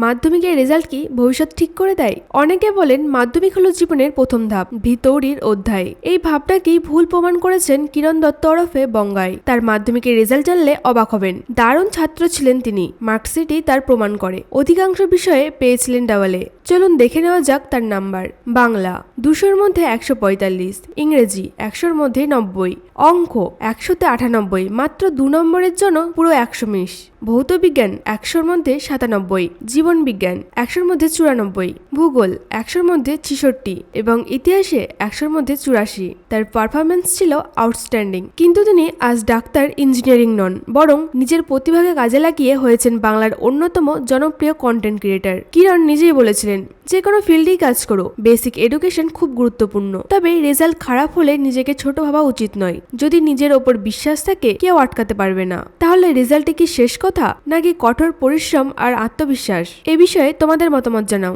মাধ্যমিকের রেজাল্ট কি ভবিষ্যৎ ঠিক করে দেয়? অনেকে বলেন মাধ্যমিক হলো জীবনের প্রথম ধাপ, ভিতরির অধ্যায়। এই ভাবনাকেই ভুল প্রমাণ করেছেন কিরণ দত্ত ওরফে বঙ্গাই। তার মাধ্যমিকের রেজাল্ট জানলে অবাক হবেন। দারুণ ছাত্র ছিলেন তিনি, মার্কশিটই তার প্রমাণ করে। অধিকাংশ বিষয়ে পেয়েছিলেন ডাবলে। চলুন দেখে নেওয়া যাক তার নাম্বার। বাংলা 200-র মধ্যে 145, ইংরেজি 100-র মধ্যে 90, অঙ্ক 100-তে 98, মাত্র 2 নম্বরের জন্য পুরো 100 মিস। ভৌতবিজ্ঞান 100-র মধ্যে 97, জীবন বিজ্ঞান 100-র মধ্যে 94, ভূগোল 100-র মধ্যে 66 এবং ইতিহাসে 100-র মধ্যে 84। তার পারফরমেন্স ছিল আউটস্ট্যান্ডিং। কিন্তু তিনি আজ ডাক্তার, ইঞ্জিনিয়ারিং নন, বরং নিজের প্রতিভাকে কাজে লাগিয়ে হয়েছেন বাংলার অন্যতম জনপ্রিয় কন্টেন্ট ক্রিয়েটার। কিরণ নিজেই বলেছিলেন, যে কোনো ফিল্ডেই কাজ করো, বেসিক এডুকেশন খুব গুরুত্বপূর্ণ। তবে রেজাল্ট খারাপ হলে নিজেকে ছোট ভাবা উচিত নয়। যদি নিজের ওপর বিশ্বাস থাকে, কেউ আটকাতে পারবে না। তাহলে রেজাল্টে কি শেষ কথা, নাকি কঠোর পরিশ্রম আর আত্মবিশ্বাস? এ বিষয়ে তোমাদের মতামত জানাও।